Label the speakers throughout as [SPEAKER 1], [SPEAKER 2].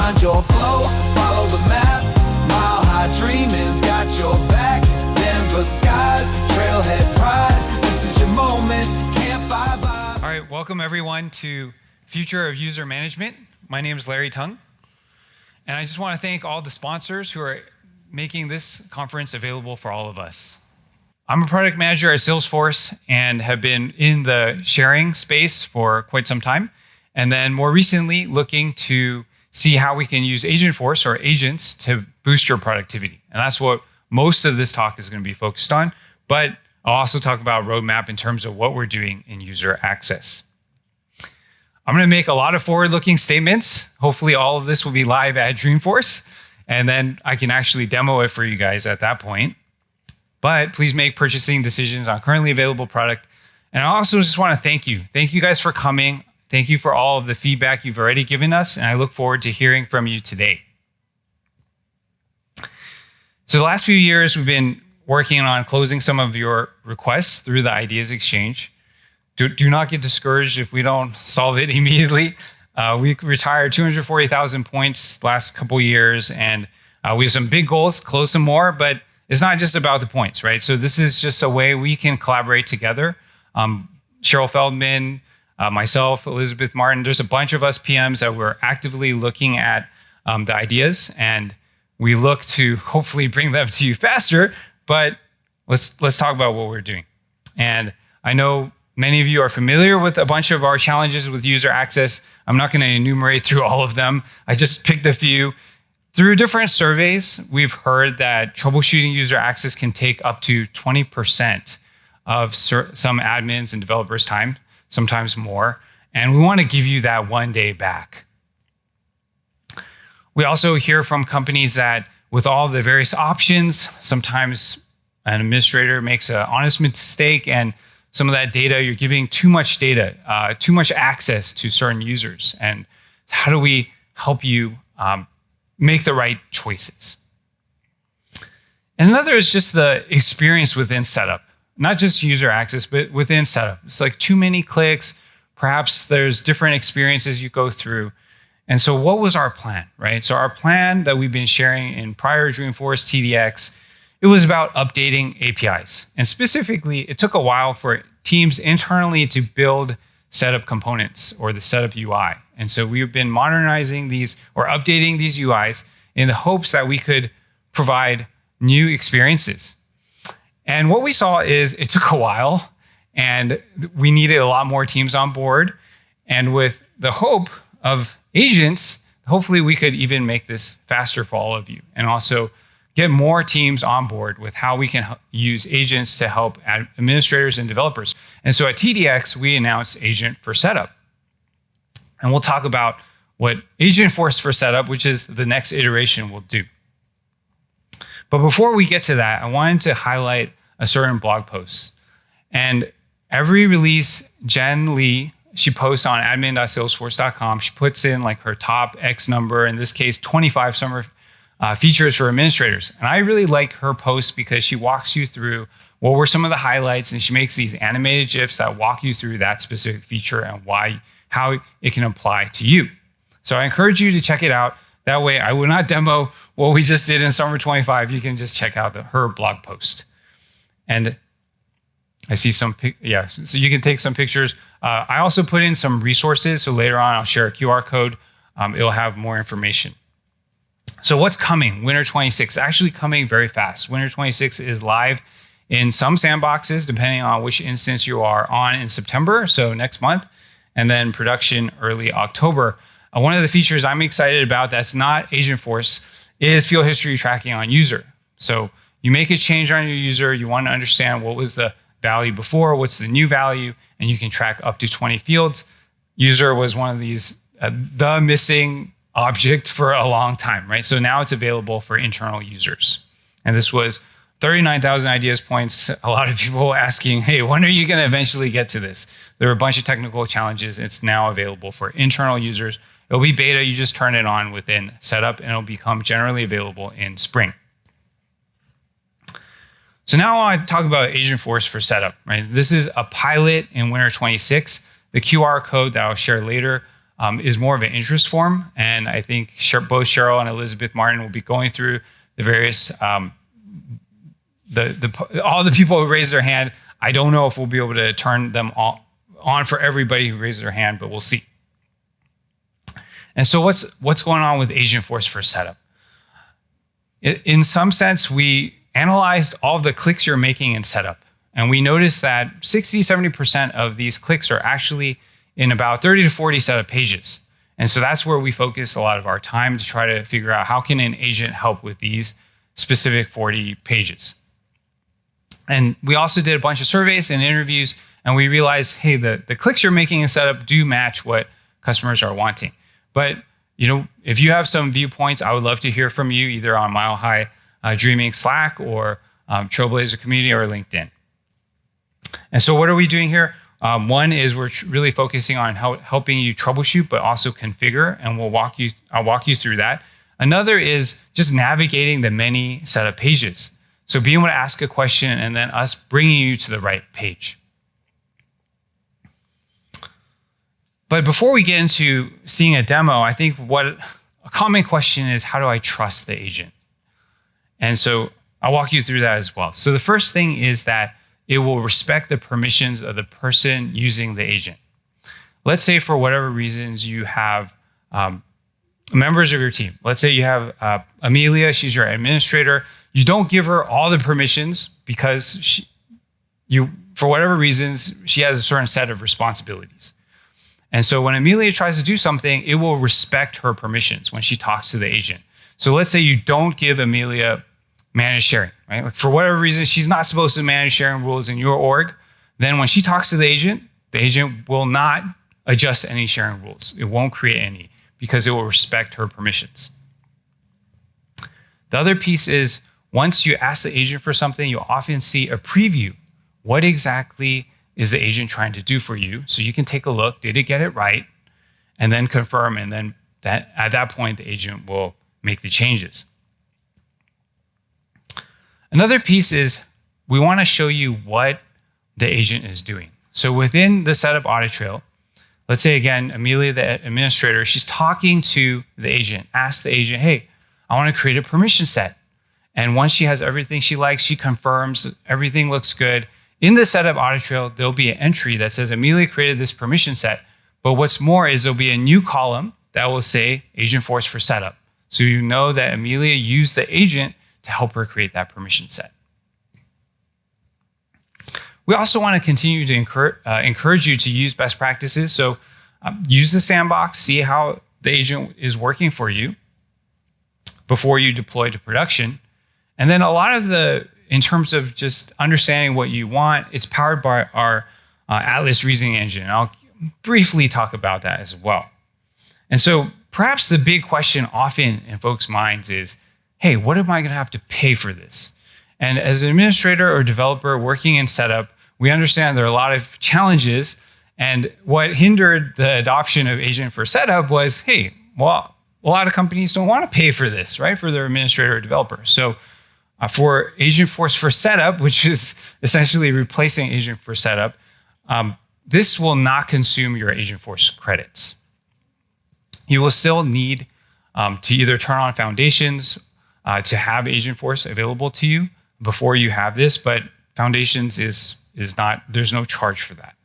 [SPEAKER 1] Find your flow, follow the map. Mile high dreaming's got your back. Denver skies, trailhead pride. This is your moment, campfire vibe.
[SPEAKER 2] All right, welcome everyone to Future of User Management. My name is Larry Tung. And I just want to thank all the sponsors who are making this conference available for all of us. I'm a product manager at Salesforce and have been in the sharing space for quite some time. And then more recently, looking to see how we can use Agentforce or agents to boost your productivity. And that's what most of this talk is going to be focused on. But I'll also talk about roadmap in terms of what we're doing in user access. I'm going to make a lot of forward-looking statements. Hopefully all of this will be live at Dreamforce, and then I can actually demo it for you guys at that point. But please make purchasing decisions on currently available product. And I also just want to thank you. Thank you guys for coming. Thank you for all of the feedback you've already given us, and I look forward to hearing from you today. So the last few years, we've been working on closing some of your requests through the Ideas Exchange. Do not get discouraged if we don't solve it immediately. We retired 240,000 points last couple years, and we have some big goals, close some more, but it's not just about the points, right? So this is just a way we can collaborate together. Cheryl Feldman, myself, Elizabeth Martin, there's a bunch of us PMs that we're actively looking at the ideas, and we look to hopefully bring them to you faster, but let's talk about what we're doing. And I know many of you are familiar with a bunch of our challenges with user access. I'm not going to enumerate through all of them. I just picked a few. Through different surveys, we've heard that troubleshooting user access can take up to 20% of some admins and developers' time, sometimes more. And we want to give you that one day back. We also hear from companies that with all the various options, sometimes an administrator makes an honest mistake, and some of that data, you're giving too much data, too much access to certain users. And how do we help you make the right choices? And another is just the experience within setup, not just user access, but within setup. It's like too many clicks. Perhaps there's different experiences you go through. And so what was our plan, right? So our plan that we've been sharing in prior Dreamforce TDX, it was about updating APIs. And specifically, it took a while for teams internally to build setup components or the setup UI. And so we've been modernizing these or updating these UIs in the hopes that we could provide new experiences. And what we saw is it took a while and we needed a lot more teams on board. And with the hope of agents, hopefully we could even make this faster for all of you and also get more teams on board with how we can use agents to help administrators and developers. And so at TDX, we announced Agent for Setup. And we'll talk about what Agentforce for Setup, which is the next iteration, will do. But before we get to that, I wanted to highlight a certain blog post. And every release, Jen Lee, she posts on admin.salesforce.com. She puts in like her top X number, in this case, 25 summer features for administrators. And I really like her posts because she walks you through what were some of the highlights, and she makes these animated GIFs that walk you through that specific feature and how it can apply to you. So I encourage you to check it out. That way I will not demo what we just did in summer 25. You can just check out her blog post. And I see some, so you can take some pictures. I also put in some resources. So later on, I'll share a QR code. It'll have more information. So what's coming? Winter 26, actually coming very fast. Winter 26 is live in some sandboxes, depending on which instance you are on in September, so next month, and then production early October. One of the features I'm excited about that's not Agentforce is field history tracking on user. So you make a change on your user, you want to understand what was the value before, what's the new value, and you can track up to 20 fields. User was one of these, the missing object for a long time, right? So now it's available for internal users. And this was 39,000 ideas points. A lot of people asking, hey, when are you going to eventually get to this? There were a bunch of technical challenges. It's now available for internal users. It'll be beta. You just turn it on within setup and it'll become generally available in spring. So now I want to talk about Agentforce for setup, right? This is a pilot in winter 26. The QR code that I'll share later is more of an interest form. And I think both Cheryl and Elizabeth Martin will be going through the various, all the people who raise their hand. I don't know if we'll be able to turn them on for everybody who raises their hand, but we'll see. And so what's going on with Agentforce for setup? In some sense, we analyzed all the clicks you're making in setup. And we noticed that 60, 70% of these clicks are actually in about 30 to 40 setup pages. And so that's where we focus a lot of our time to try to figure out how can an agent help with these specific 40 pages. And we also did a bunch of surveys and interviews, and we realized, hey, the clicks you're making in setup do match what customers are wanting. But if you have some viewpoints, I would love to hear from you either on Mile High Dreaming Slack or Trailblazer Community or LinkedIn. And so what are we doing here? One is we're really focusing on helping you troubleshoot, but also configure, and I'll walk you through that. Another is just navigating the many setup pages. So being able to ask a question and then us bringing you to the right page. But before we get into seeing a demo, I think what a common question is, how do I trust the agent? And so I'll walk you through that as well. So the first thing is that it will respect the permissions of the person using the agent. Let's say for whatever reasons you have members of your team. Let's say you have Amelia, she's your administrator. You don't give her all the permissions because for whatever reasons, she has a certain set of responsibilities. And so when Amelia tries to do something, it will respect her permissions when she talks to the agent. So let's say you don't give Amelia managed sharing, right? Like for whatever reason, she's not supposed to manage sharing rules in your org. Then when she talks to the agent will not adjust any sharing rules. It won't create any because it will respect her permissions. The other piece is once you ask the agent for something, you'll often see a preview. What exactly is the agent trying to do for you? So you can take a look, did it get it right? And then confirm, and then at that point, the agent will make the changes. Another piece is we want to show you what the agent is doing. So within the setup audit trail, let's say again, Amelia, the administrator, she's talking to the agent, ask the agent, hey, I want to create a permission set. And once she has everything she likes, she confirms everything looks good. In the setup audit trail, there'll be an entry that says Amelia created this permission set. But what's more is there'll be a new column that will say Agentforce for setup. So you know that Amelia used the agent to help her create that permission set. We also want to continue to encourage you to use best practices. So use the sandbox, see how the agent is working for you before you deploy to production. And then a lot of in terms of just understanding what you want, it's powered by our Atlas reasoning engine. And I'll briefly talk about that as well. And so perhaps the big question often in folks' minds is, hey, what am I going to have to pay for this? And as an administrator or developer working in setup, we understand there are a lot of challenges. And what hindered the adoption of Agent for Setup was, hey, well, a lot of companies don't want to pay for this, right, for their administrator or developer. So for Agentforce for Setup, which is essentially replacing Agent for Setup, this will not consume your Agentforce credits. You will still need to either turn on Foundations to have Agentforce available to you before you have this, but Foundations is not, there's no charge for that.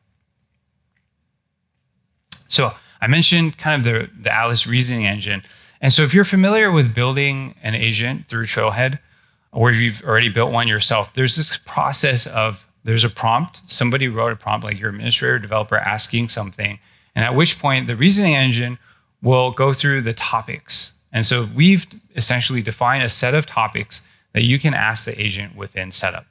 [SPEAKER 2] So I mentioned kind of the Atlas reasoning engine. And so if you're familiar with building an agent through Trailhead, or if you've already built one yourself, there's this process of, there's a prompt, somebody wrote a prompt, like your administrator, developer asking something, and at which point the reasoning engine will go through the topics. And so we've essentially defined a set of topics that you can ask the agent within setup.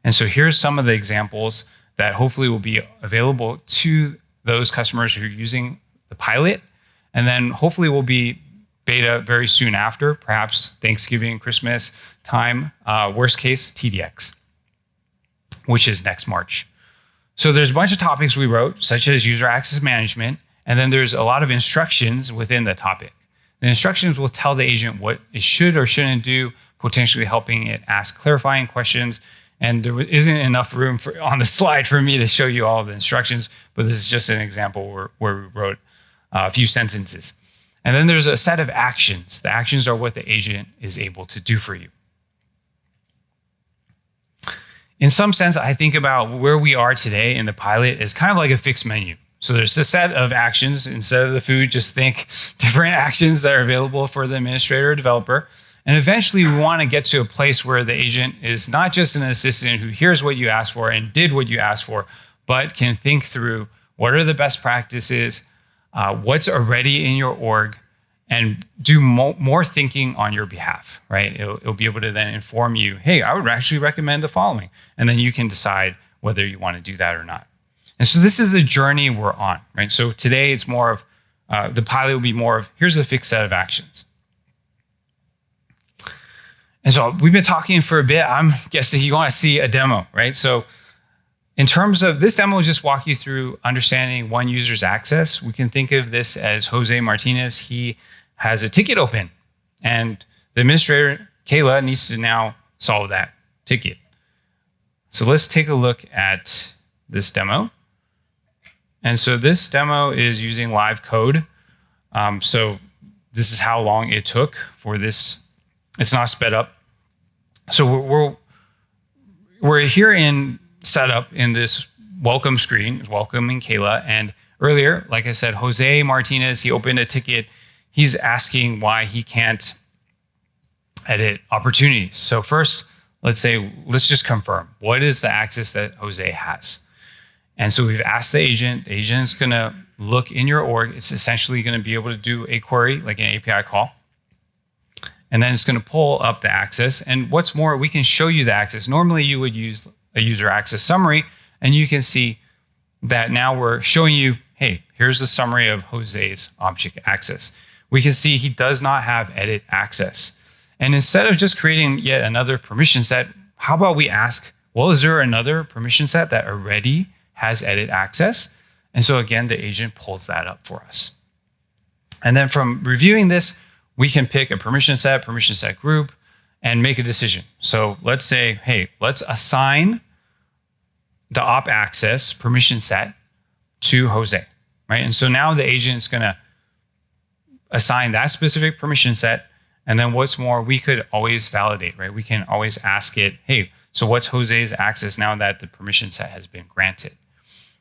[SPEAKER 2] And so here's some of the examples that hopefully will be available to those customers who are using the pilot, and then hopefully will be beta very soon after, perhaps Thanksgiving, Christmas time, worst case, TDX, which is next March. So there's a bunch of topics we wrote, such as user access management, and then there's a lot of instructions within the topic. The instructions will tell the agent what it should or shouldn't do, potentially helping it ask clarifying questions. And there isn't enough room on the slide for me to show you all of the instructions, but this is just an example where we wrote a few sentences. And then there's a set of actions. The actions are what the agent is able to do for you. In some sense, I think about where we are today in the pilot as kind of like a fixed menu. So there's a set of actions. Instead of the food, just think different actions that are available for the administrator or developer. And eventually we want to get to a place where the agent is not just an assistant who hears what you asked for and did what you asked for, but can think through what are the best practices, what's already in your org, and do more thinking on your behalf, right? It'll be able to then inform you, hey, I would actually recommend the following. And then you can decide whether you want to do that or not. And so this is the journey we're on, right? So today it's more of, the pilot will be more of, here's a fixed set of actions. And so we've been talking for a bit. I'm guessing you want to see a demo, right? So in terms of this demo, will just walk you through understanding one user's access. We can think of this as Jose Martinez. He has a ticket open, and the administrator, Kayla, needs to now solve that ticket. So let's take a look at this demo. And so this demo is using live code. So this is how long it took for this. It's not sped up. So we're here in setup in this welcome screen, welcoming Kayla. And earlier, like I said, Jose Martinez, he opened a ticket. He's asking why he can't edit opportunities. So first, let's just confirm, what is the access that Jose has? And so we've asked the agent's gonna look in your org. It's essentially gonna be able to do a query, like an API call. And then it's gonna pull up the access. And what's more, we can show you the access. Normally you would use a user access summary, and you can see that now we're showing you, hey, here's the summary of Jose's object access. We can see he does not have edit access. And instead of just creating yet another permission set, how about we ask, well, is there another permission set that already has edit access? And so again, the agent pulls that up for us. And then from reviewing this, we can pick a permission set group, and make a decision. So let's say, hey, let's assign the op access permission set to Jose, right? And so now the agent is gonna assign that specific permission set. And then what's more, we could always validate, right? We can always ask it, hey, so what's Jose's access now that the permission set has been granted?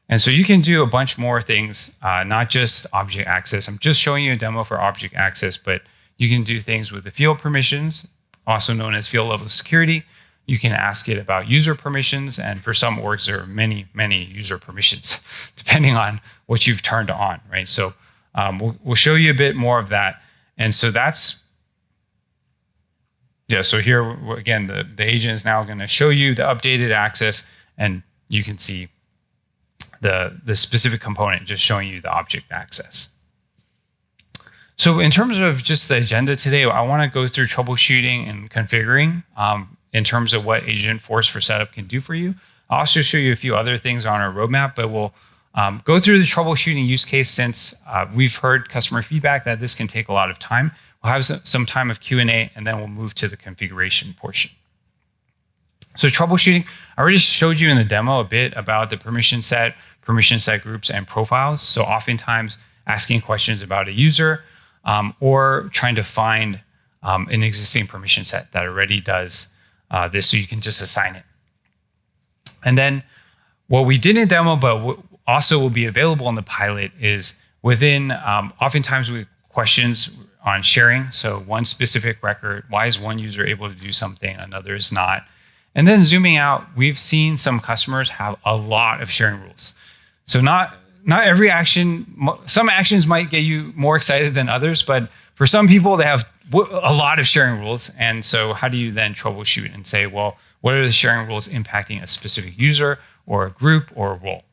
[SPEAKER 2] And so you can do a bunch more things, not just object access. I'm just showing you a demo for object access, but you can do things with the field permissions, also known as field level security. You can ask it about user permissions. And for some orgs, there are many, many user permissions, depending on what you've turned on, right? So we'll show you a bit more of that. And so that's, yeah, so here, again, the agent is now gonna show you the updated access, and you can see the specific component just showing you the object access. So in terms of just the agenda today, I want to go through troubleshooting and configuring in terms of what Agentforce for Setup can do for you. I'll also show you a few other things on our roadmap, but we'll go through the troubleshooting use case since we've heard customer feedback that this can take a lot of time. We'll have some time of Q&A, and then we'll move to the configuration portion. So troubleshooting, I already showed you in the demo a bit about the permission set groups, and profiles. So oftentimes asking questions about a user or trying to find an existing permission set that already does this, so you can just assign it. And then what we did in demo, but also will be available in the pilot, is within, oftentimes we have questions on sharing. So one specific record, why is one user able to do something, another is not? And then zooming out, we've seen some customers have a lot of sharing rules. So not every action, some actions might get you more excited than others, but for some people, they have a lot of sharing rules. And so how do you then troubleshoot and say, well, what are the sharing rules impacting a specific user or a group or a role?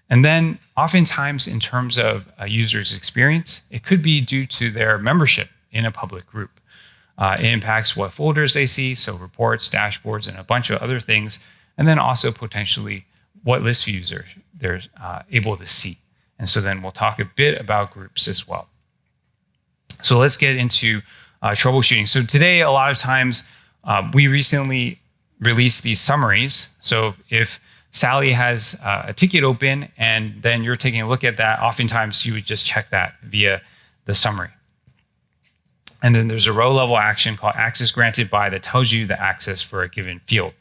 [SPEAKER 2] And then oftentimes in terms of a user's experience, it could be due to their membership in a public group. It impacts what folders they see, so reports, dashboards, and a bunch of other things. And then also potentially what list views they're able to see. And so then we'll talk a bit about groups as well. So let's get into troubleshooting. So today, a lot of times, we recently released these summaries. So if Sally has a ticket open, and then you're taking a look at that. Oftentimes, you would just check that via the summary. And then there's a row level action called access granted by that tells you the access for a given field.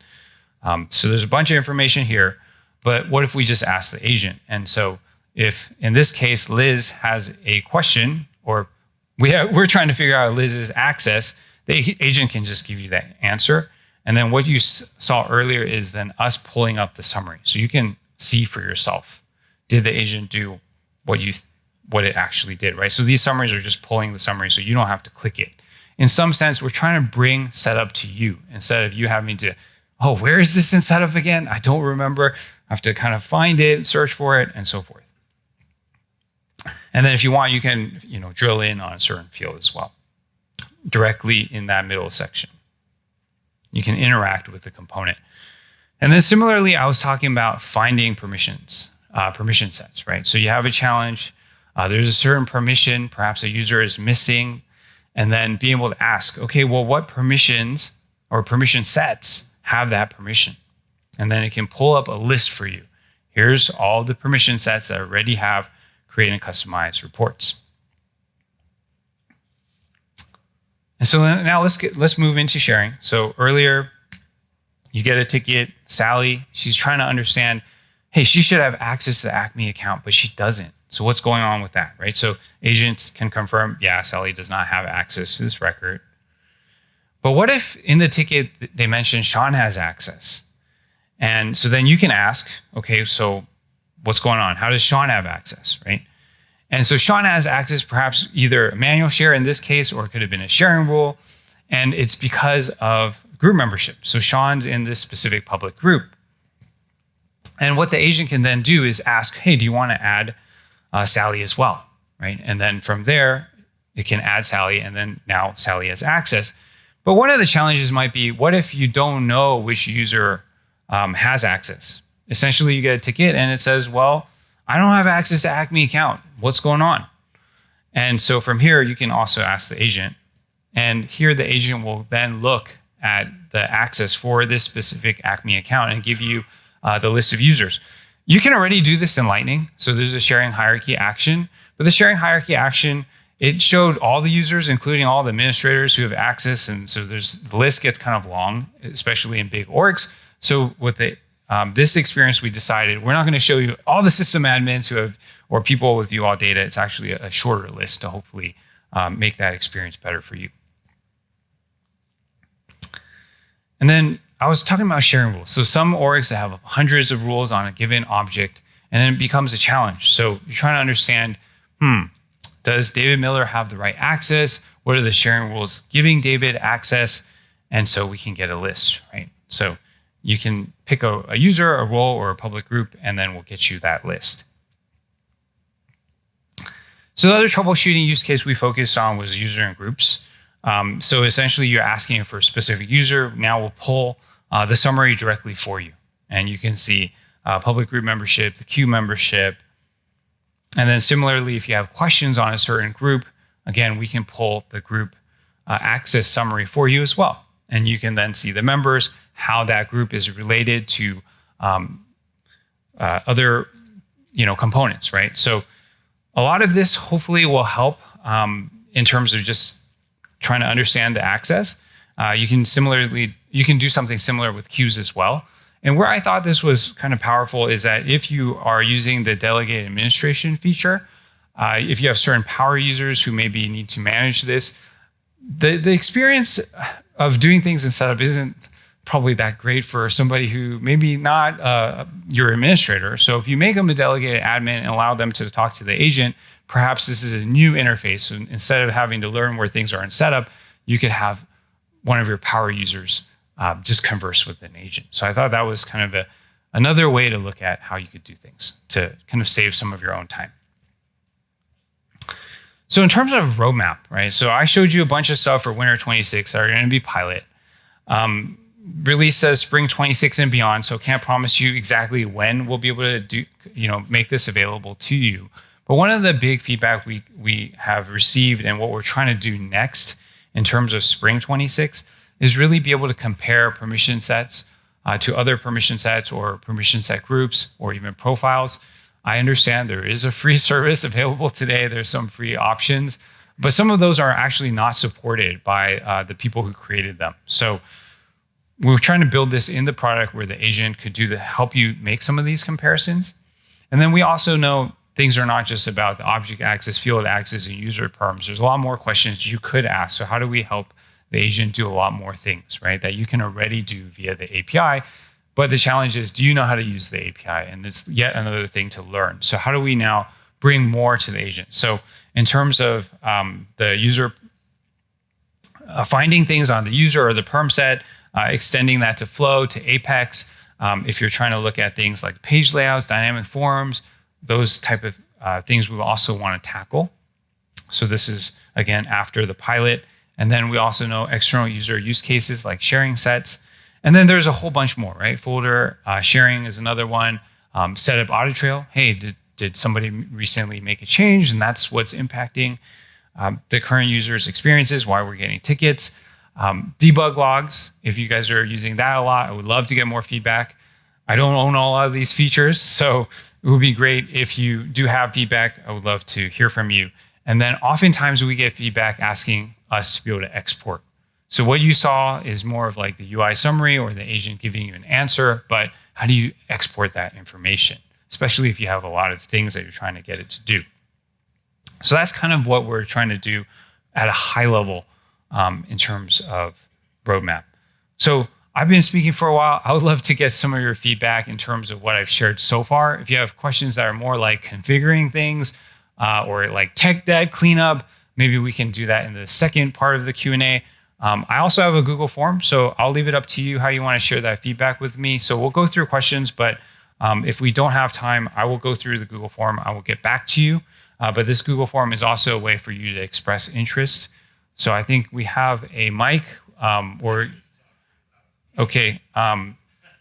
[SPEAKER 2] So there's a bunch of information here, but what if we just ask the agent? And so if in this case, Liz has a question, or we're trying to figure out Liz's access, the agent can just give you that answer. And then what you saw earlier is then us pulling up the summary. So you can see for yourself, did the agent do what it actually did, right? So these summaries are just pulling the summary so you don't have to click it. In some sense, we're trying to bring setup to you instead of you having to, oh, where is this in setup again? I don't remember. I have to kind of find it, search for it, and so forth. And then if you want, you can drill in on a certain field as well, directly in that middle section. You can interact with the component. And then similarly, I was talking about finding permission sets, right? So you have a challenge, there's a certain permission, perhaps a user is missing, and then being able to ask, okay, well, what permissions or permission sets have that permission? And then it can pull up a list for you. Here's all the permission sets that already have create and customize reports. And so now let's move into sharing. So earlier, you get a ticket, Sally, she's trying to understand, hey, she should have access to the Acme account, but she doesn't. So what's going on with that, right? So agents can confirm, yeah, Sally does not have access to this record. But what if in the ticket they mention Sean has access? And so then you can ask, okay, so what's going on? How does Sean have access, right? And so Sean has access, perhaps either a manual share in this case, or it could have been a sharing rule. And it's because of group membership. So Sean's in this specific public group. And what the agent can then do is ask, hey, do you want to add Sally as well, right? And then from there, it can add Sally, and then now Sally has access. But one of the challenges might be, what if you don't know which user has access? Essentially, you get a ticket and it says, well, I don't have access to Acme account. What's going on? And so from here, you can also ask the agent. And here the agent will then look at the access for this specific Acme account and give you the list of users. You can already do this in Lightning. So there's a sharing hierarchy action. But the sharing hierarchy action, it showed all the users, including all the administrators who have access. And so the list gets kind of long, especially in big orgs. So with this experience, we decided we're not going to show you all the system admins who have, or people with view all data. It's actually a shorter list to hopefully make that experience better for you. And then I was talking about sharing rules. So some orgs that have hundreds of rules on a given object, and then it becomes a challenge. So you're trying to understand, does David Miller have the right access? What are the sharing rules giving David access? And so we can get a list, right? So you can pick a user, a role, or a public group, and then we'll get you that list. So the other troubleshooting use case we focused on was user and groups. So essentially, you're asking for a specific user. Now we'll pull the summary directly for you. And you can see public group membership, the queue membership. And then similarly, if you have questions on a certain group, again, we can pull the group access summary for you as well. And you can then see the members, how that group is related to other components, right? So a lot of this hopefully will help in terms of just trying to understand the access. You can do something similar with queues as well. And where I thought this was kind of powerful is that if you are using the delegated administration feature, if you have certain power users who maybe need to manage this, the experience of doing things in setup isn't probably that great for somebody who maybe not your administrator. So if you make them a delegated admin and allow them to talk to the agent, perhaps this is a new interface. So instead of having to learn where things are in setup, you could have one of your power users just converse with an agent. So I thought that was kind of another way to look at how you could do things to kind of save some of your own time. So in terms of roadmap, right? So I showed you a bunch of stuff for winter 26 that are going to be pilot. Release says spring 26 and beyond, so can't promise you exactly when we'll be able to do, make this available to you. But one of the big feedback we have received and what we're trying to do next in terms of spring 26 is really be able to compare permission sets to other permission sets or permission set groups or even profiles. I understand there is a free service available today. There's some free options, but some of those are actually not supported by the people who created them. So we're trying to build this in the product where the agent could help you make some of these comparisons. And then we also know things are not just about the object access, field access, and user perms. There's a lot more questions you could ask. So how do we help the agent do a lot more things, right? That you can already do via the API. But the challenge is, do you know how to use the API? And it's yet another thing to learn. So how do we now bring more to the agent? So in terms of the user finding things on the user or the perm set, extending that to Flow, to Apex. If you're trying to look at things like page layouts, dynamic forms, those type of things we also want to tackle. So this is, again, after the pilot. And then we also know external user use cases like sharing sets. And then there's a whole bunch more, right? Folder sharing is another one. Setup audit trail. Hey, did somebody recently make a change? And that's what's impacting the current user's experiences, why we're getting tickets. Debug logs, if you guys are using that a lot, I would love to get more feedback. I don't own all of these features, so it would be great if you do have feedback. I would love to hear from you. And then oftentimes we get feedback asking us to be able to export. So what you saw is more of like the UI summary or the agent giving you an answer, but how do you export that information, especially if you have a lot of things that you're trying to get it to do? So that's kind of what we're trying to do at a high level in terms of roadmap. So I've been speaking for a while. I would love to get some of your feedback in terms of what I've shared so far. If you have questions that are more like configuring things or like tech debt cleanup, maybe we can do that in the second part of the Q&A. I also have a Google form, so I'll leave it up to you how you want to share that feedback with me. So we'll go through questions, but if we don't have time, I will go through the Google form. I will get back to you. But this Google form is also a way for you to express interest. So I think we have a mic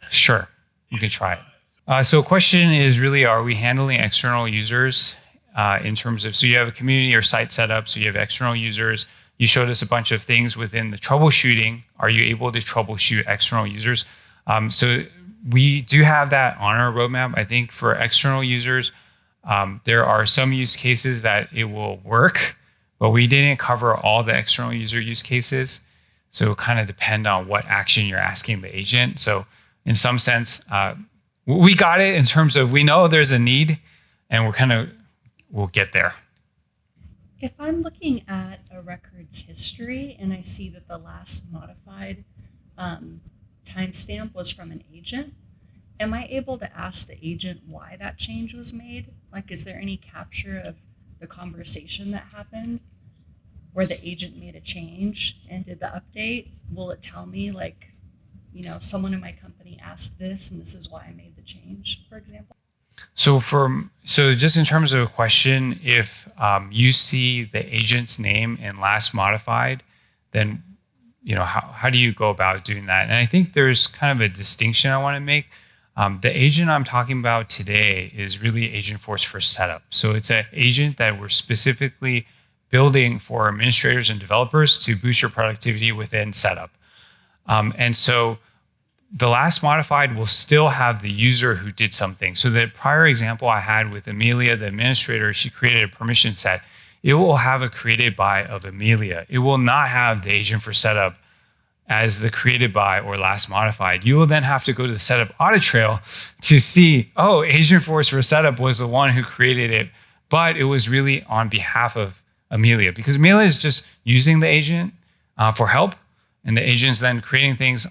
[SPEAKER 2] sure, you can try it. So question is really, are we handling external users in terms of, so you have a community or site setup, so you have external users. You showed us a bunch of things within the troubleshooting. Are you able to troubleshoot external users? So we do have that on our roadmap. I think for external users, there are some use cases that it will work, but we didn't cover all the external user use cases. So it'll kind of depend on what action you're asking the agent. So in some sense, we got it in terms of we know there's a need and we'll get there.
[SPEAKER 3] If I'm looking at a record's history and I see that the last modified timestamp was from an agent, am I able to ask the agent why that change was made? Like, is there any capture of the conversation that happened where the agent made a change and did the update? Will it tell me, like, someone in my company asked this and this is why I made the change, for example?
[SPEAKER 2] So just in terms of a question, if you see the agent's name in last modified, then how do you go about doing that? And I think there's kind of a distinction I want to make. The agent I'm talking about today is really Agentforce for setup. So it's an agent that we're specifically building for administrators and developers to boost your productivity within setup. And so the last modified will still have the user who did something. So the prior example I had with Amelia, the administrator, she created a permission set. It will have a created by of Amelia. It will not have the agent for setup as the created by or last modified. You will then have to go to the setup audit trail to see, oh, Agentforce for setup was the one who created it, but it was really on behalf of Amelia, because Amelia is just using the agent for help, and the agent's then creating things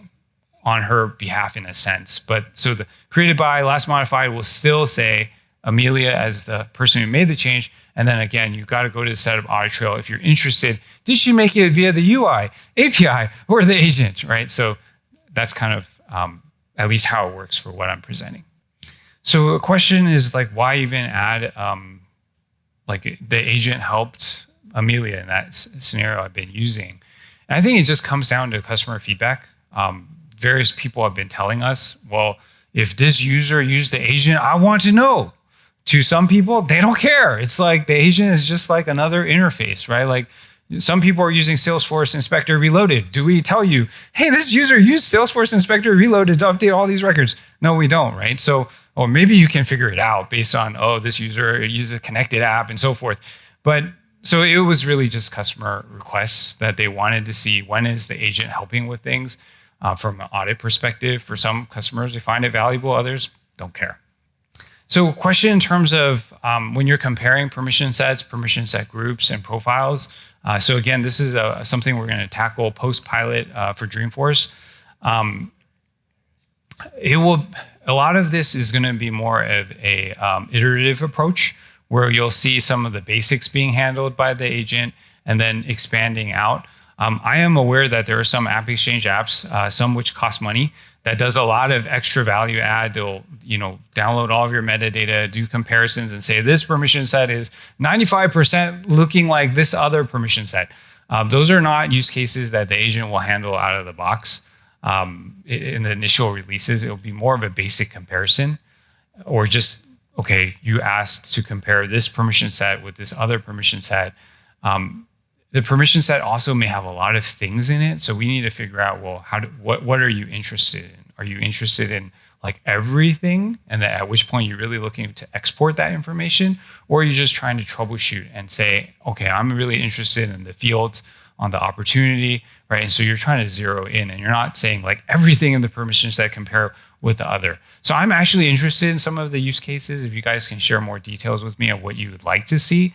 [SPEAKER 2] on her behalf in a sense. But so the created by last modified will still say Amelia as the person who made the change. And then again, you've got to go to the setup audit trail if you're interested. Did she make it via the UI, API, or the agent, right? So that's kind of at least how it works for what I'm presenting. So a question is like, why even add like the agent helped Amelia in that scenario I've been using? And I think it just comes down to customer feedback. Various people have been telling us, well, if this user used the agent, I want to know. To some people, they don't care. It's like the agent is just like another interface, right? Like Some people are using Salesforce Inspector Reloaded. Do we tell you, hey, this user used Salesforce Inspector Reloaded to update all these records? No, we don't, right? So, or maybe you can figure it out based on, oh, this user uses a connected app and so forth. But so it was really just customer requests that they wanted to see, when is the agent helping with things from an audit perspective. For some customers, they find it valuable, others don't care. So question in terms of when you're comparing permission sets, permission set groups, and profiles. So again, this is something we're going to tackle post-pilot for Dreamforce. A lot of this is going to be more of a iterative approach, where you'll see some of the basics being handled by the agent and then expanding out. I am aware that there are some app exchange apps, some which cost money, that does a lot of extra value add. They'll, download all of your metadata, do comparisons, and say this permission set is 95% looking like this other permission set. Those are not use cases that the agent will handle out of the box. In the initial releases, it'll be more of a basic comparison, or just, okay, you asked to compare this permission set with this other permission set. The permission set also may have a lot of things in it, so we need to figure out, well, what are you interested in? Are you interested in like everything, and then at which point you're really looking to export that information, or are you just trying to troubleshoot and say, okay, I'm really interested in the fields on the opportunity, right? And so you're trying to zero in, and you're not saying like everything in the permission set compare with the other. So I'm actually interested in some of the use cases. If you guys can share more details with me of what you would like to see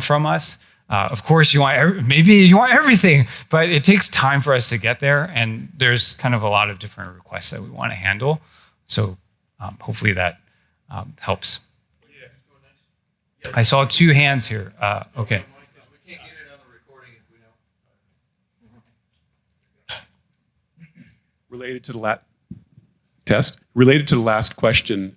[SPEAKER 2] from us. Of course, maybe you want everything, but it takes time for us to get there, and there's kind of a lot of different requests that we want to handle. So hopefully that helps. I saw two hands here. Okay.
[SPEAKER 4] Related to the last question,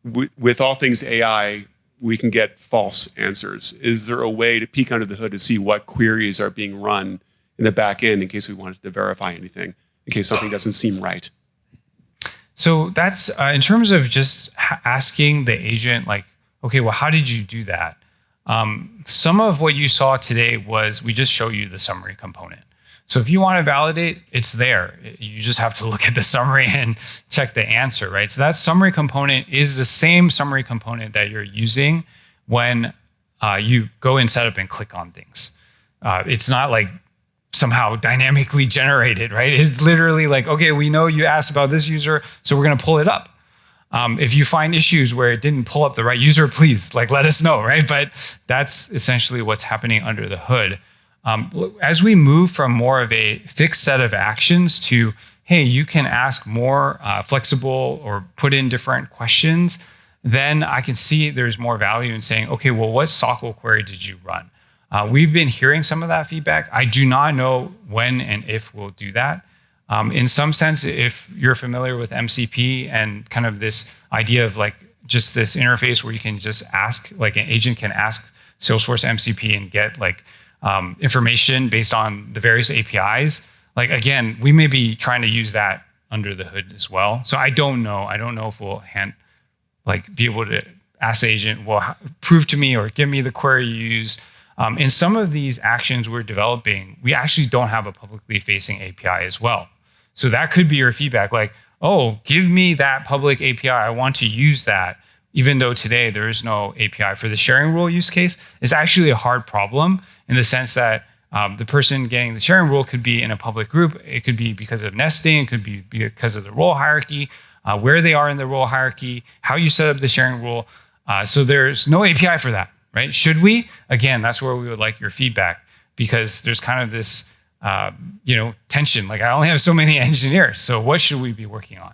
[SPEAKER 4] with all things AI, we can get false answers. Is there a way to peek under the hood to see what queries are being run in the back end in case we wanted to verify anything, in case something doesn't seem right?
[SPEAKER 2] So that's in terms of just asking the agent, like, okay, well, how did you do that? Some of what you saw today was we just show you the summary component. So if you want to validate, it's there. You just have to look at the summary and check the answer, right? So that summary component is the same summary component that you're using when you go in setup and click on things. It's not like somehow dynamically generated, right? It's literally like, okay, we know you asked about this user, so we're going to pull it up. If you find issues where it didn't pull up the right user, please let us know, right? But that's essentially what's happening under the hood. As we move from more of a fixed set of actions to, hey, you can ask more flexible or put in different questions, then I can see there's more value in saying, okay, well, what SQL query did you run? We've been hearing some of that feedback. I do not know when and if we'll do that. In some sense, if you're familiar with MCP and kind of this idea of like just this interface where you can just ask, like an agent can ask Salesforce MCP and get like information based on the various APIs. Like, again, we may be trying to use that under the hood as well. So I don't know if we'll be able to ask the agent, well, prove to me or give me the query you use. In some of these actions we're developing, we actually don't have a publicly facing API as well. So that could be your feedback, like, oh, give me that public API. I want to use that. Even though today there is no API for the sharing rule use case, it's actually a hard problem in the sense that the person getting the sharing rule could be in a public group. It could be because of nesting. It could be because of the role hierarchy, where they are in the role hierarchy, how you set up the sharing rule. So there's no API for that, right? Should we? Again, that's where we would like your feedback, because there's kind of this tension. Like, I only have so many engineers. So what should we be working on?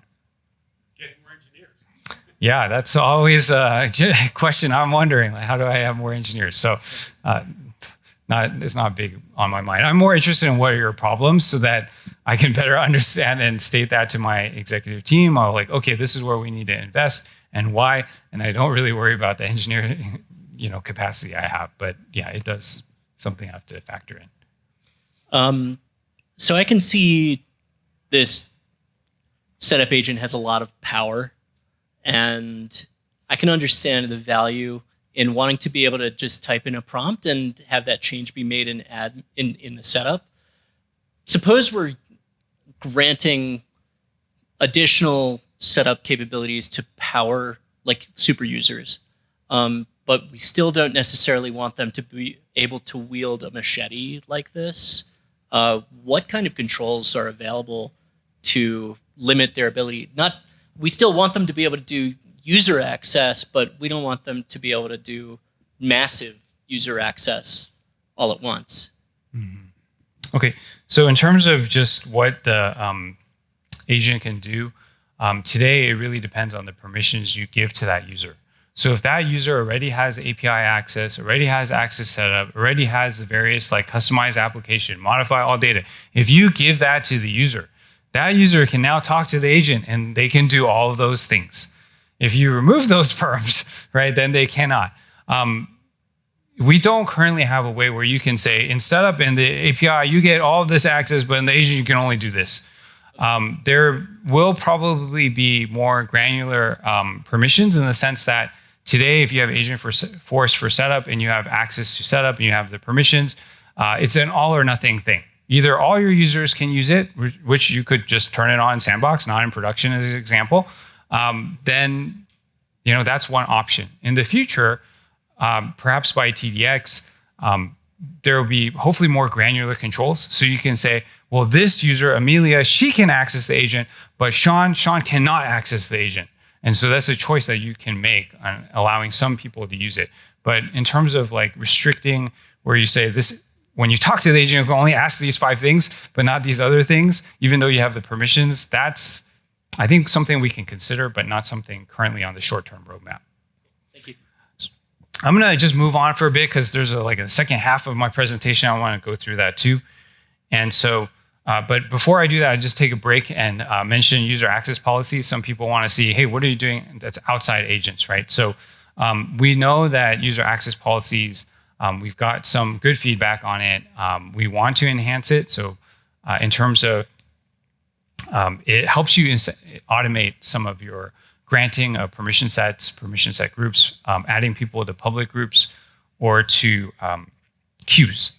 [SPEAKER 2] Yeah, that's always a question I'm wondering. Like, how do I have more engineers? So it's not big on my mind. I'm more interested in what are your problems so that I can better understand and state that to my executive team. I'll like, okay, this is where we need to invest and why. And I don't really worry about the engineering capacity I have. But yeah, it does something I have to factor in.
[SPEAKER 5] So I can see this setup agent has a lot of power. And I can understand the value in wanting to be able to just type in a prompt and have that change be made in the setup. Suppose we're granting additional setup capabilities to power like super users, but we still don't necessarily want them to be able to wield a machete like this. What kind of controls are available to limit their ability? We still want them to be able to do user access, but we don't want them to be able to do massive user access all at once.
[SPEAKER 2] Mm-hmm. Okay, so in terms of just what the agent can do, today it really depends on the permissions you give to that user. So if that user already has API access, already has access set up, already has the various like customized application, modify all data, if you give that to the user, that user can now talk to the agent and they can do all of those things. If you remove those perms, right, then they cannot. We don't currently have a way where you can say in setup in the API, you get all of this access, but in the agent, you can only do this. There will probably be more granular permissions in the sense that today, if you have Agentforce for setup and you have access to setup and you have the permissions, it's an all or nothing thing. Either all your users can use it, which you could just turn it on in Sandbox, not in production as an example, then that's one option. In the future, perhaps by TDX, there will be hopefully more granular controls. So you can say, well, this user, Amelia, she can access the agent, but Sean cannot access the agent. And so that's a choice that you can make on allowing some people to use it. But in terms of like restricting where you say this, when you talk to the agent, you can only ask these 5 things, but not these other things, even though you have the permissions, that's, I think, something we can consider, but not something currently on the short-term roadmap.
[SPEAKER 5] Thank you.
[SPEAKER 2] I'm going to just move on for a bit because there's a second half of my presentation. I want to go through that too. And so, but before I do that, I just take a break and mention user access policies. Some people want to see, hey, what are you doing that's outside agents, right? So we know that user access policies, we've got some good feedback on it. We want to enhance it. So in terms of, it helps you automate some of your granting of permission set groups, adding people to public groups or to queues.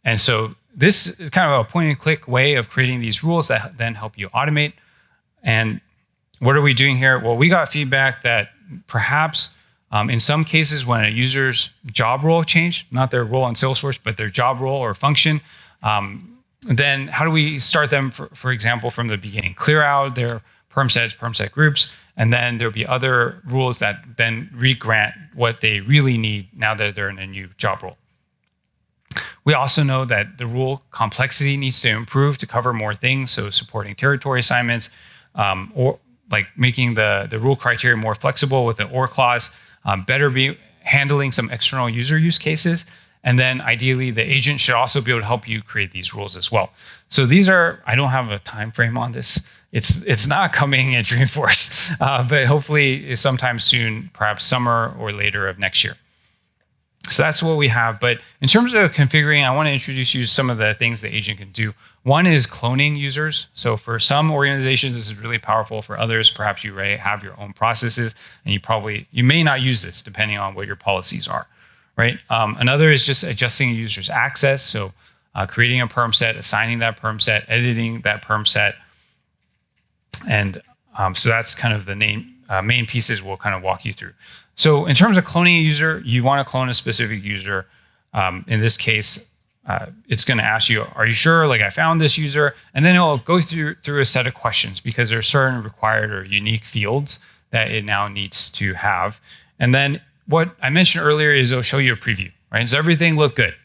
[SPEAKER 2] And so this is kind of a point and click way of creating these rules that then help you automate. And what are we doing here? Well, we got feedback that perhaps in some cases when a user's job role changed, not their role in Salesforce, but their job role or function, then how do we start them, for example, from the beginning? Clear out their perm set groups, and then there'll be other rules that then re-grant what they really need now that they're in a new job role. We also know that the rule complexity needs to improve to cover more things, so supporting territory assignments, or like making the rule criteria more flexible with an or clause, better be handling some external user use cases, and then ideally the agent should also be able to help you create these rules as well. So these are, I don't have a time frame on this. It's not coming in Dreamforce, but hopefully sometime soon, perhaps summer or later of next year. So that's what we have. But in terms of configuring, I want to introduce you to some of the things the agent can do. One is cloning users. So for some organizations, this is really powerful. For others, perhaps you already have your own processes, and you may not use this depending on what your policies are, right? Another is just adjusting a user's access. So creating a perm set, assigning that perm set, editing that perm set. And so that's kind of the main pieces we'll kind of walk you through. So in terms of cloning a user, you want to clone a specific user. In this case, it's going to ask you, are you sure? Like, I found this user. And then it'll go through a set of questions because there are certain required or unique fields that it now needs to have. And then what I mentioned earlier is it'll show you a preview, right? Does everything look good?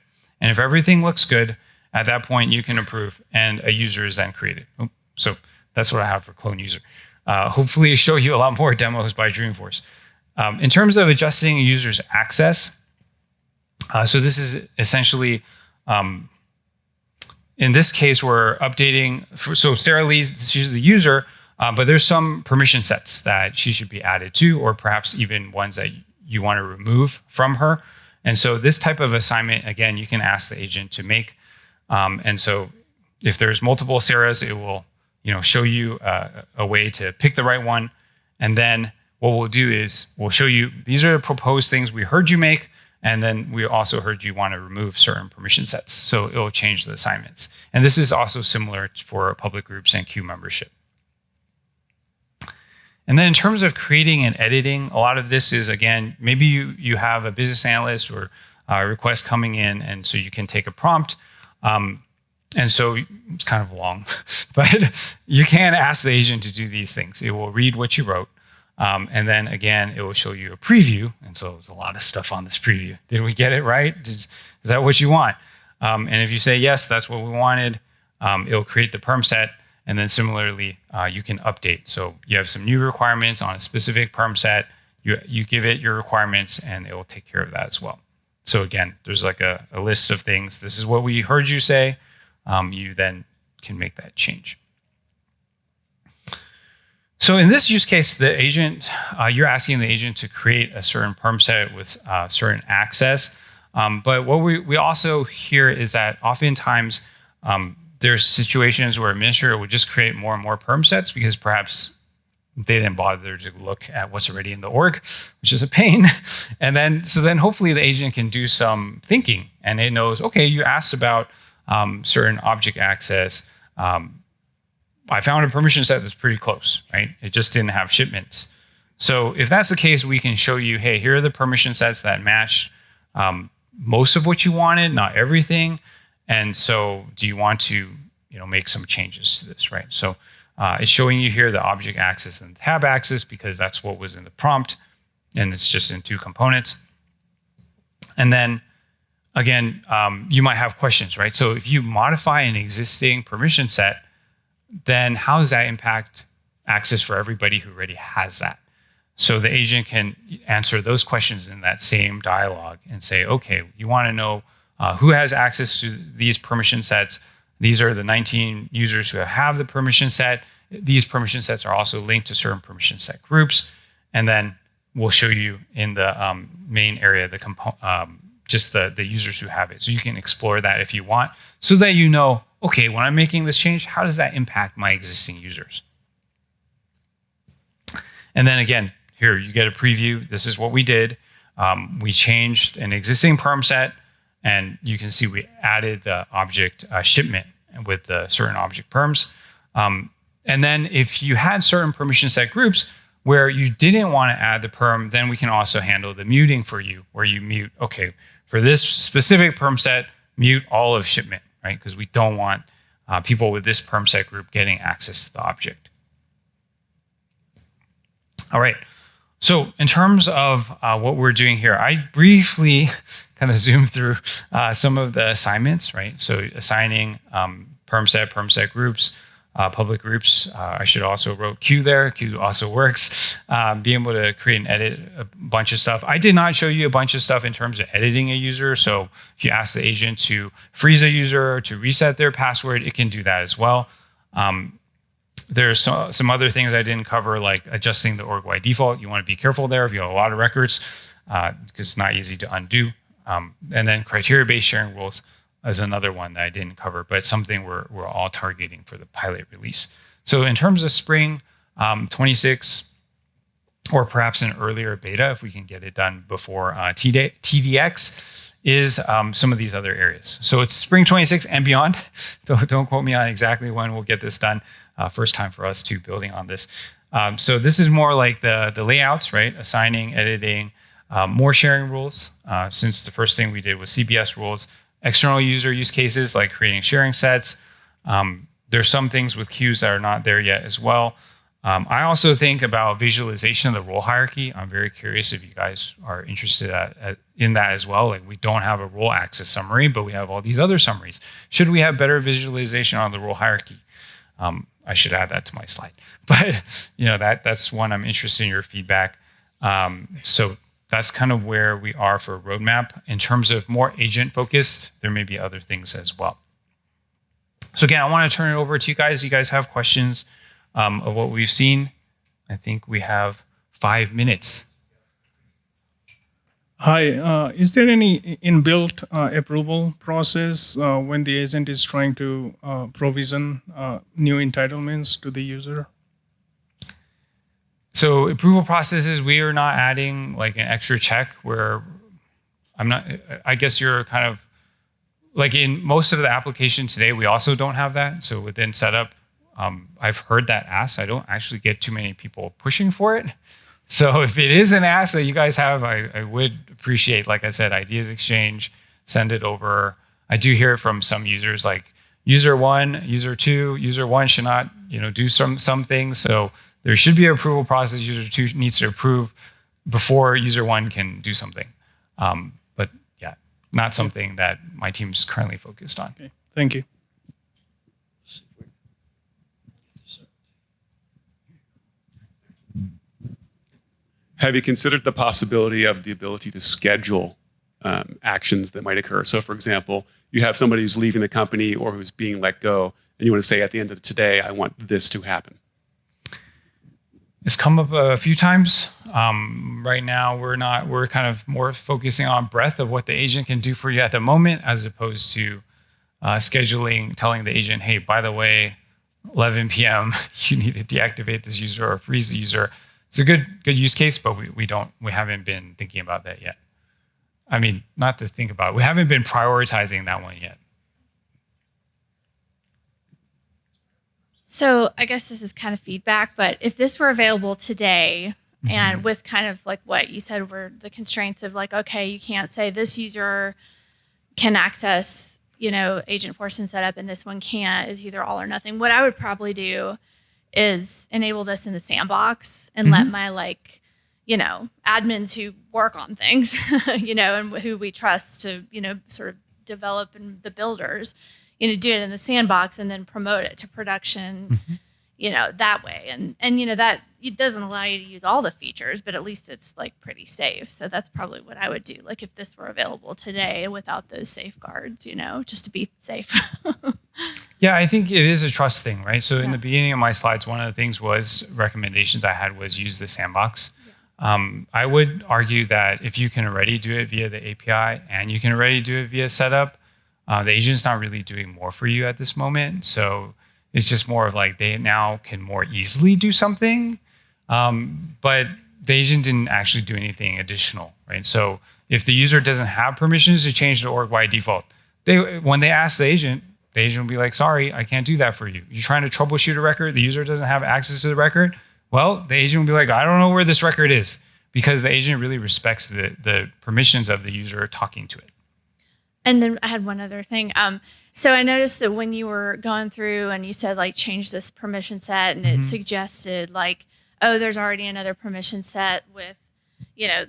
[SPEAKER 2] And if everything looks good, at that point, you can approve and a user is then created. So that's what I have for clone user. Hopefully show you a lot more demos by Dreamforce. In terms of adjusting a user's access, so this is essentially, in this case, we're updating. So Sarah Lee, she's the user, but there's some permission sets that she should be added to, or perhaps even ones that you want to remove from her. And so this type of assignment, again, you can ask the agent to make. And so if there's multiple Sarahs, it will show you a way to pick the right one. And then what we'll do is we'll show you, these are the proposed things we heard you make, and then we also heard you want to remove certain permission sets. So it'll change the assignments. And this is also similar for public groups and queue membership. And then in terms of creating and editing, a lot of this is, again, maybe you have a business analyst or a request coming in, and so you can take a prompt. And so it's kind of long, but you can ask the agent to do these things. It will read what you wrote. And then again, it will show you a preview. And so there's a lot of stuff on this preview. Did we get it right? Is that what you want? And if you say, yes, that's what we wanted, it'll create the perm set. And then similarly, you can update. So you have some new requirements on a specific perm set. You give it your requirements, and it will take care of that as well. So again, there's like a list of things. This is what we heard you say. You then can make that change. So in this use case, the agent, you're asking the agent to create a certain perm set with certain access. But what we also hear is that oftentimes there's situations where administrator would just create more and more perm sets because perhaps they didn't bother to look at what's already in the org, which is a pain. And then, so then hopefully the agent can do some thinking, and it knows, okay, you asked about certain object access. I found a permission set that's pretty close, right? It just didn't have shipments. So if that's the case, we can show you, hey, here are the permission sets that match most of what you wanted, not everything. And so do you want to, make some changes to this, right? So it's showing you here the object access and tab access because that's what was in the prompt, and it's just in 2 components. And then again, you might have questions, right? So if you modify an existing permission set, then how does that impact access for everybody who already has that? So the agent can answer those questions in that same dialogue and say, okay, you want to know who has access to these permission sets. These are the 19 users who have the permission set. These permission sets are also linked to certain permission set groups. And then we'll show you in the main area, just the users who have it. So you can explore that if you want, so that you know, okay, when I'm making this change, how does that impact my existing users? And then again, here you get a preview. This is what we did. We changed an existing perm set, and you can see we added the object shipment with the certain object perms. And then if you had certain permission set groups where you didn't want to add the perm, then we can also handle the muting for you, where you mute, okay, for this specific perm set, mute all of shipment, right? Because we don't want people with this perm set group getting access to the object. All right. So in terms of what we're doing here, I briefly kind of zoomed through some of the assignments, right? So assigning perm set groups, public groups. I should also wrote queue there. Queue also works. Being able to create and edit a bunch of stuff. I did not show you a bunch of stuff in terms of editing a user. So if you ask the agent to freeze a user or to reset their password, it can do that as well. There's some other things I didn't cover, like adjusting the org-wide default. You want to be careful there if you have a lot of records, because it's not easy to undo. And then criteria-based sharing rules is another one that I didn't cover, but something we're all targeting for the pilot release. So in terms of spring 26, or perhaps an earlier beta, if we can get it done before TDX, is some of these other areas. So it's spring 26 and beyond. Don't quote me on exactly when we'll get this done. First time for us to building on this. So this is more like the layouts, right? Assigning, editing, more sharing rules. Since the first thing we did was CBS rules, external user use cases like creating sharing sets. There's some things with queues that are not there yet as well. I also think about visualization of the role hierarchy. I'm very curious if you guys are interested in that as well. Like, we don't have a role access summary, but we have all these other summaries. Should we have better visualization on the role hierarchy? I should add that to my slide. But that's one I'm interested in your feedback. So that's kind of where we are for roadmap. In terms of more agent focused, there may be other things as well. So again, I want to turn it over to you guys. You guys have questions of what we've seen? I think we have 5 minutes.
[SPEAKER 6] Hi, is there any inbuilt approval process when the agent is trying to provision new entitlements to the user?
[SPEAKER 2] So approval processes, we are not adding like an extra check where I guess you're kind of like in most of the application today, we also don't have that. So within setup, I've heard that asked. I don't actually get too many people pushing for it. So if it is an ask that you guys have, I would appreciate, like I said, ideas exchange, send it over. I do hear from some users like user 1, user 2, user 1 should not, do some things. So there should be an approval process. User 2 needs to approve before user 1 can do something. But yeah, not something that my team's currently focused on.
[SPEAKER 6] Okay. Thank you.
[SPEAKER 4] Have you considered the possibility of the ability to schedule actions that might occur? So, for example, you have somebody who's leaving the company or who's being let go, and you want to say at the end of today, I want this to happen.
[SPEAKER 2] It's come up a few times. Right now, we're kind of more focusing on breadth of what the agent can do for you at the moment, as opposed to scheduling, telling the agent, hey, by the way, 11 p.m., you need to deactivate this user or freeze the user. It's a good use case, but we haven't been thinking about that yet. I mean, not to think about it. We haven't been prioritizing that one yet.
[SPEAKER 7] So I guess this is kind of feedback, but if this were available today and with kind of like what you said were the constraints of like, okay, you can't say this user can access, Agentforce and setup and this one can't, is either all or nothing. What I would probably do is enable this in the sandbox and let my admins who work on things, and who we trust to, sort of develop and the builders, do it in the sandbox and then promote it to production, that way. And that it doesn't allow you to use all the features, but at least it's like pretty safe. So that's probably what I would do. Like if this were available today without those safeguards, just to be safe.
[SPEAKER 2] Yeah, I think it is a trust thing, right? So in the beginning of my slides, one of the things recommendations I had was use the sandbox. I would argue that if you can already do it via the API and you can already do it via setup, the agent's not really doing more for you at this moment. So it's just more of like they now can more easily do something, but the agent didn't actually do anything additional, right? So if the user doesn't have permissions to change the org by default, when they ask the agent will be like, sorry, I can't do that for you. You're trying to troubleshoot a record, the user doesn't have access to the record. Well, the agent will be like, I don't know where this record is, because the agent really respects the permissions of the user talking to it.
[SPEAKER 7] And then I had one other thing. So I noticed that when you were going through and you said like change this permission set, and it suggested like, oh, there's already another permission set with,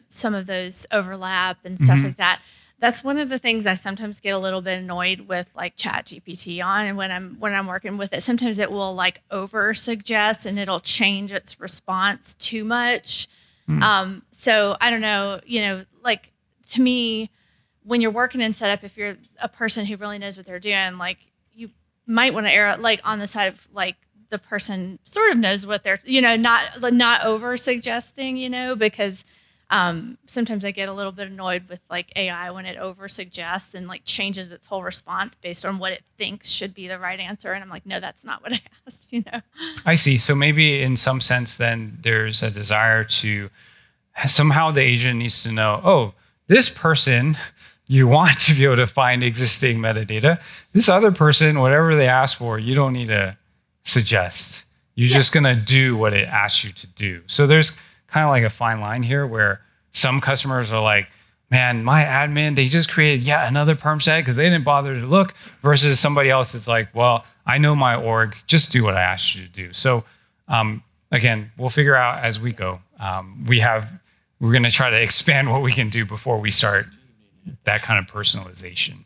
[SPEAKER 7] some of those overlap and stuff like that. That's one of the things I sometimes get a little bit annoyed with like ChatGPT on, and when I'm working with it, sometimes it will like over suggest and it'll change its response too much. So I don't know, like to me, when you're working in setup, if you're a person who really knows what they're doing, like you might want to err like on the side of like the person sort of knows what they're, not over suggesting, because sometimes I get a little bit annoyed with like AI when it over suggests and like changes its whole response based on what it thinks should be the right answer. And I'm like, no, that's not what I asked,
[SPEAKER 2] I see. So maybe in some sense, then there's a desire to somehow the agent needs to know, oh, this person, you want to be able to find existing metadata. This other person, whatever they ask for, you don't need to suggest. You're just going to do what it asks you to do. So there's kind of like a fine line here where some customers are like, man, my admin, they just created yet another perm set because they didn't bother to look, versus somebody else that's like, well, I know my org, just do what I asked you to do. So again, we'll figure out as we go. We're going to try to expand what we can do before we start that kind of personalization.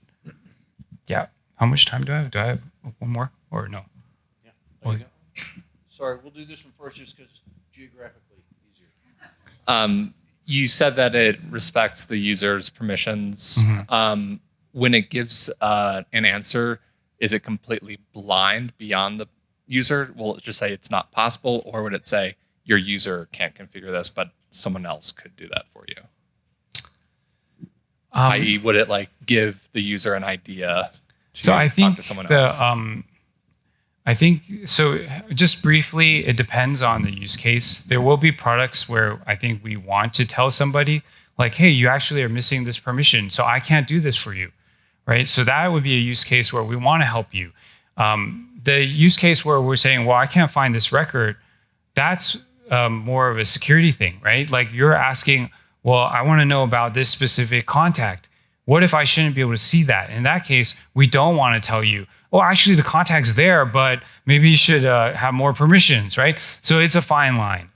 [SPEAKER 2] Yeah. How much time do I have? Do I have one more or no?
[SPEAKER 8] Yeah. There you go. Sorry, we'll do this one first just because geographically easier.
[SPEAKER 9] You said that it respects the user's permissions. When it gives an answer, is it completely blind beyond the user? Will it just say it's not possible, or would it say your user can't configure this, but someone else could do that for you? I.e., would it like give the user an idea to
[SPEAKER 2] so I
[SPEAKER 9] talk
[SPEAKER 2] think
[SPEAKER 9] to someone else?
[SPEAKER 2] I I think so. Just briefly, it depends on the use case. There will be products where I think we want to tell somebody, like, hey, you actually are missing this permission, so I can't do this for you, right? So that would be a use case where we want to help you. The use case where we're saying, well, I can't find this record, that's more of a security thing, right? Like you're asking, well, I want to know about this specific contact. What if I shouldn't be able to see that? In that case, we don't want to tell you, oh, actually the contact's there, but maybe you should have more permissions, right? So it's a fine line.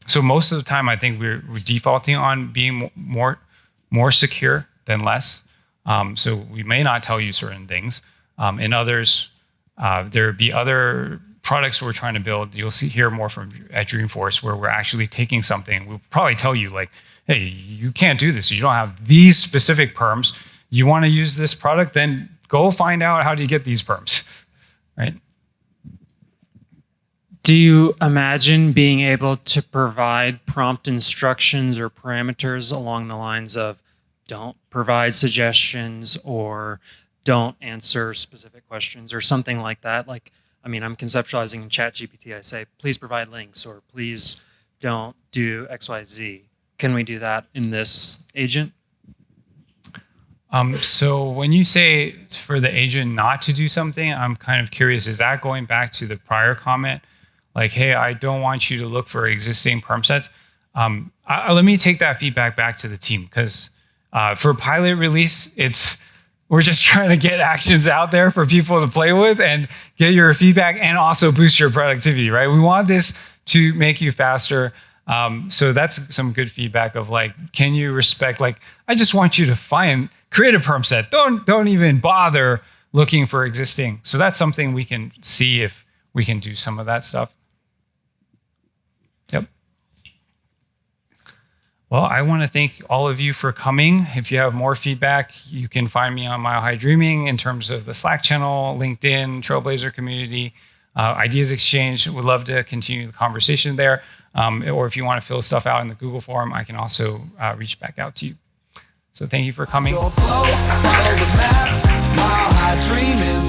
[SPEAKER 2] So most of the time, I think we're defaulting on being more secure than less. So we may not tell you certain things. In others, there would be other products we're trying to build. You'll hear more from at Dreamforce where we're actually taking something. We'll probably tell you like, hey, you can't do this. You don't have these specific perms. You want to use this product, then go find out how to get these perms, right?
[SPEAKER 10] Do you imagine being able to provide prompt instructions or parameters along the lines of don't provide suggestions or don't answer specific questions or something like that? Like, I mean, I'm conceptualizing in ChatGPT. I say, please provide links or please don't do XYZ. Can we do that in this agent?
[SPEAKER 2] So when you say for the agent not to do something, I'm kind of curious, is that going back to the prior comment? Like, hey, I don't want you to look for existing perm sets. Let me take that feedback back to the team because for pilot release, we're just trying to get actions out there for people to play with and get your feedback and also boost your productivity, right? We want this to make you faster. So that's some good feedback of like, can you respect, like, I just want you to create a perm set. Don't even bother looking for existing. So that's something we can see if we can do some of that stuff. Yep. Well, I want to thank all of you for coming. If you have more feedback, you can find me on Mile High Dreaming in terms of the Slack channel, LinkedIn, Trailblazer community, Ideas Exchange. Would love to continue the conversation there. Or if you want to fill stuff out in the Google form, I can also reach back out to you. So thank you for coming.
[SPEAKER 1] Follow the map. Mile High Dreaming